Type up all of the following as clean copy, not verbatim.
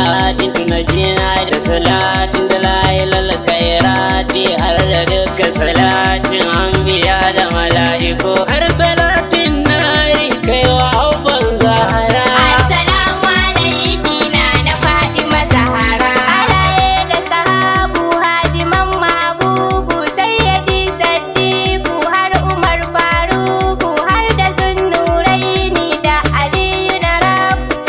ayatin tunajina da salatin da layilal kairati har da duka salatin anbiya da mala'iku har salatin nari kaiwa abban zahara. Assalamu alaikina na Fatima Zahara. Alaye da sahabu hadiman mabubu sayyadi Saddiku har Umar Faruku har da Zunnuraini da Aliyu na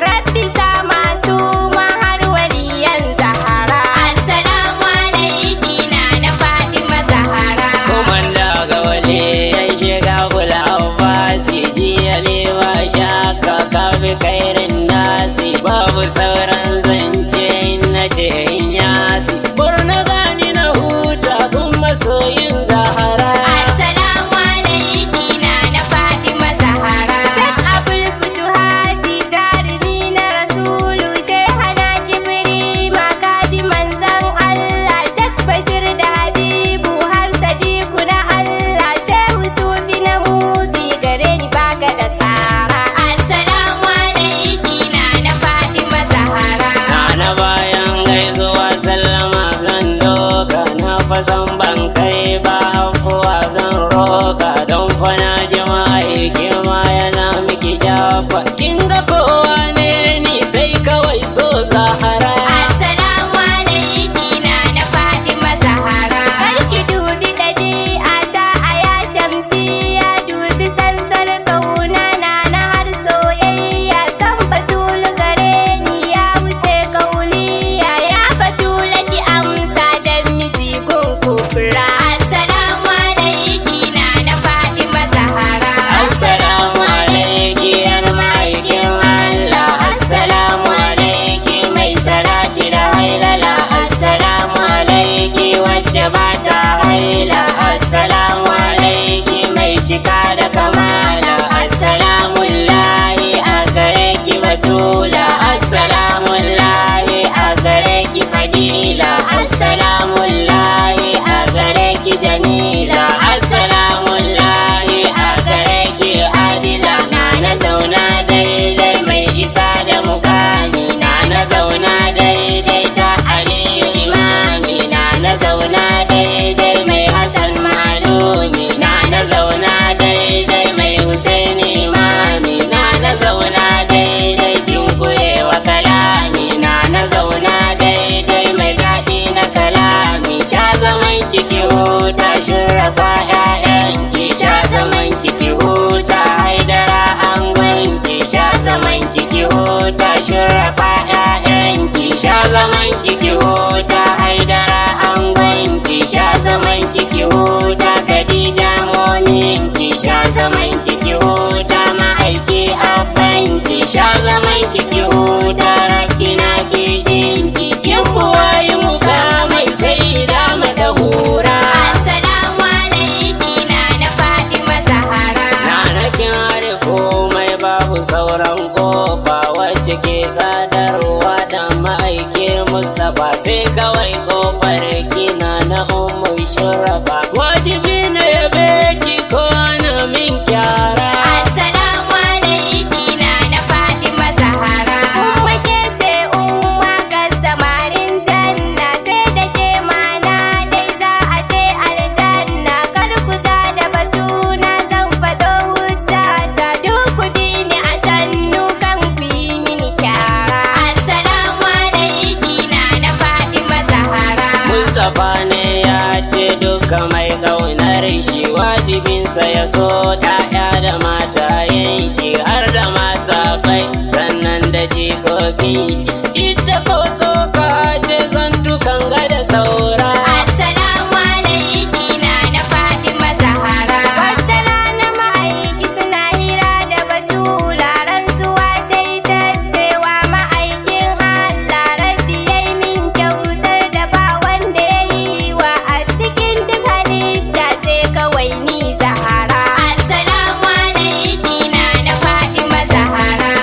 Rabbi sama su ma har waliyan Zahara. Assalamu alaikina na Fatima Zahara. Komanda ga wali yan shiga kula abbasi jiya lewa shaka kafi kairin nasi babu sauran zance na ce in yasi burna gani na huta kun masoyin Zahara. Assalamu alaikina na Fatima Zahara. Shek Abul Futuhati jarumi na Rasulu Shehana Kibri makadi manzan Allah Shek Bashir da Habibu har Sadiku na Allah Shehu Sufi na Mubi gare ni baka da tsara. Assalamu alaikina na Fatima Zahara. Na bayan gaisuwa sallama zan doka na fasan ban kai ba afuwa zan roka don kwana jima'i kima yana miki jafa kin ga kowa ne ni sai kawai so Zahara. Assalamu alaikina na Fatima Zahara. Karki dubi ɗabi'a ta aya shamsiya dubi sansar kauna na har soyayya san batulu gare ni ya wuce kauliya ya batula ki amsa dan miji gun kubra. Assalamu alaikina na Fatima Zahara. Assalamu alaiki yar ma'aikin Allah. Assalamu alaiki mai salati da hailala. Assalamu alaiki wacce ba ta haila. Assalamu alaiki mai cika da kamala. Assalamu lahi a gare ki batula. Assalamu lahi a gare ki fadila. Assalamu lahi a gare ki jamila. Assalamu lahi a gare ki adila. Na zauna daidai mai isa da mukami. Na zauna daidai ta Aliyu imami. Na zauna daidai mai Hassan malumi. Na zauna daidai mai Husaini imami. Na zauna daidai kin kurewa kalami. Na zauna daidai mai daɗi na kalami. Sha zaman kiki huta shirrafa ƴaƴanki. Sha zaman kiki huta haidara angonki. Sha zaman kiki huta shirrafa ƴaƴanki. Sha zaman kiki huta haidara angonki. Sha zaman kiki huta Khadija mominki. Sha zaman kiki huta ma'aiki abbanki. Sha zaman kiki huta rabbina kishinki. Kin buwayi mukamai sai da madahura. Assalamu alaikina na Fatima Zahara. Na kin hare komai babu sauran kofa wacce ke sadarwa da ma'aiki Mustapha sai kawai kofar kina na ummu shurafa wajibi na yabe ki ko na min kyara. Assalamu alaikina na Fatima Zahara. Umma ke ce umma ga samarin janna sai da ke mana dai za a je aljanna kar ku ta da batuna zan faɗo hujja ta duk ku bi ni a sannu kan ku yi mini kyara. Assalamu alaikina na Fatima Zahara. Mustapha ne ya ce duka mai ƙaunar shi wajibinsa ya so ‘ya'ya da matayen shi har da masafai sannan da jikokin shi. Ita ko tsoka ce zantukan ga da saura. Assalamu alaikina na Fatima Zahara. Wata rana ma'aiki suna hira da batula rantsuwa ta yi tattewa ma'aikin Allah rabbi ya yi min kyautar da ba wanda ya yi wa a cikin duk halitta sai kawai ni Zahara. Assalamu alaikina na Fatima Zahara.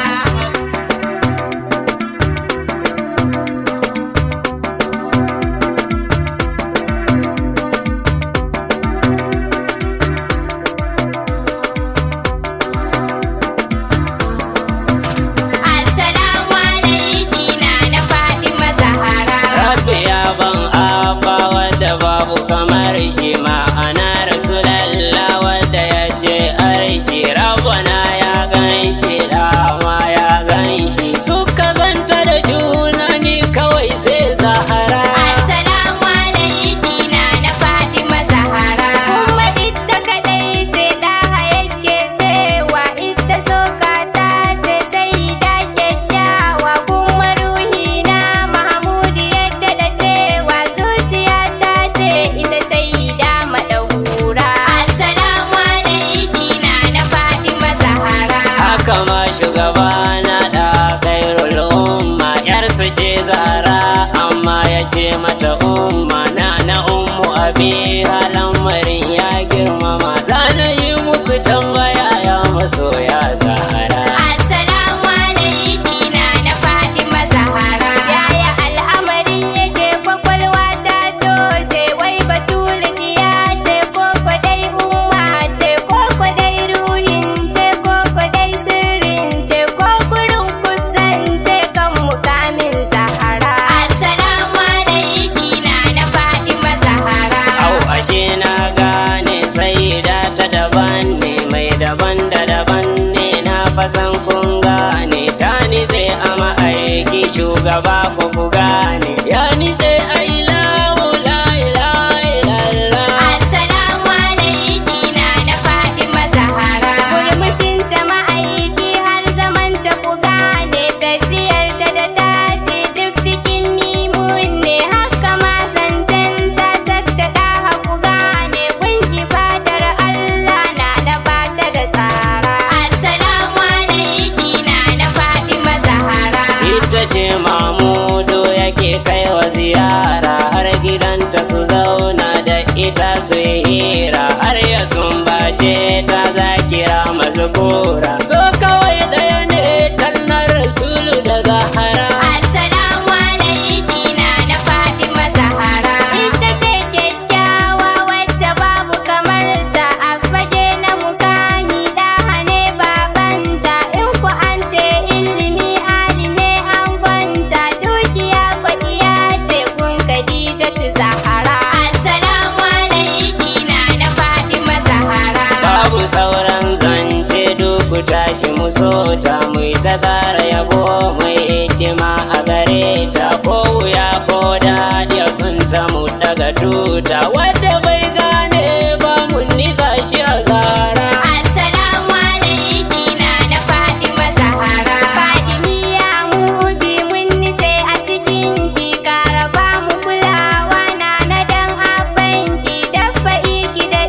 arshi ma'ana rasulallah wanda ya je arshi rabana ya ganshi dama ya ganshi suka zanta da juna ni kawai sai Zahara. Assalamu alaiki na Fatima Zahara. Kuma ita kadai ce daha yake cewa ita soka ta ce sai da kyakkyawa kuma ruhi na Mahmud yadda da cewa zuciya ta ce ita sai da madaura. Assalamu alaiki na Fatima Zahara. Haka ma shugabana da khairul umma yarsa ce Zahra amma ya ce mata umma na ummu abi halamarin ya girmama zana yi muku tambaya ya masoya Zahra. Assalamu alaiki na Fatima Zahara. Yaya al'amari yake kwakwalwa ta toshe wai batul diya ce ko dai umma ce ko dai ruhin ce ko dai sirrin ce ko gurin kusan ce kan mukamin Zahara. Assalamu alaiki na Fatima Zahara. Au ashe na gane sai da ta daban ne mai daban da daban ne na fasan kun gane ta nitse a ma'aiki shugaba ku gane ya nitse a ilahu la ilaha illallah. Assalamu alaiki na Fatima Zahara. Murmushin ta ma'aiki har zaman ta ku gane tafiyar ta da tashi duk cikin mimun ne haka ma zancen ta sakta da ku gane kun ibadar Allah na da bata da tsara. Assalamu alaiki na Fatima Zahara. Ita ce Mamudu yake kai wa ziyara har gidanta su zauna da ita su yi hira har ya sumbace ta zakira mazkura so kawai ɗaya ne tallar Rasulu da Zahara. Assalamu alaiki na Fatima Zahara. Ita ce kyakkyawa wacce babu kamar ta a fage na mukami da hane babanta in ku an ce ilimi ali ne an gwanta dukiya kwadiya ce kun Khadija tu Zahara. Assalamu alaiki na Fatima Zahara. Babu sauran zance duk tashi mu sota mu ta tsara yabo mai hidima a gare ta ko wuya ko dadi sun ta mu daga tuta wadda bai gane ba mun nisa shi a Zahra. Assalamu alaiki na Fatima Zahara. Fadimiya mu bi mun nise a cikin ki karaba mu kulawa na dan abanki dafa iki da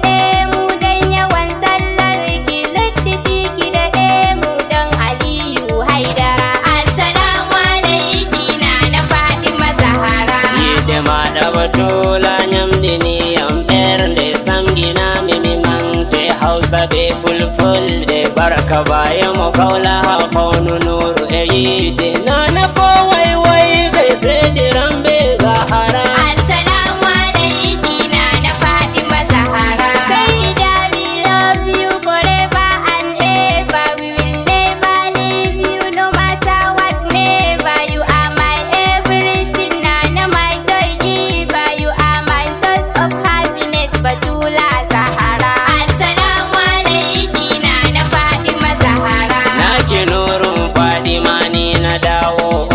mu dan yawan sallar ki littiki ki da mu dan Aliyu Haidara. Assalamu alaiki na Fatima Zahara. Hidima da batula nyamdini yamber de samgina mimi mante hausa be fulfulde barka baya mu kaula faunu nuru eyide nana ko wai bai sai dirambe Zahara. Assalamu alaiki na Fatima Zahara. Sayyida, we love you forever and ever. We will never leave you no matter what, never. You are my everything, Nana, my joy giver. You are my source of happiness, Batula Zahara. Assalamu alaiki na Fatima Zahara. Naki nurun Fadima ni na dawo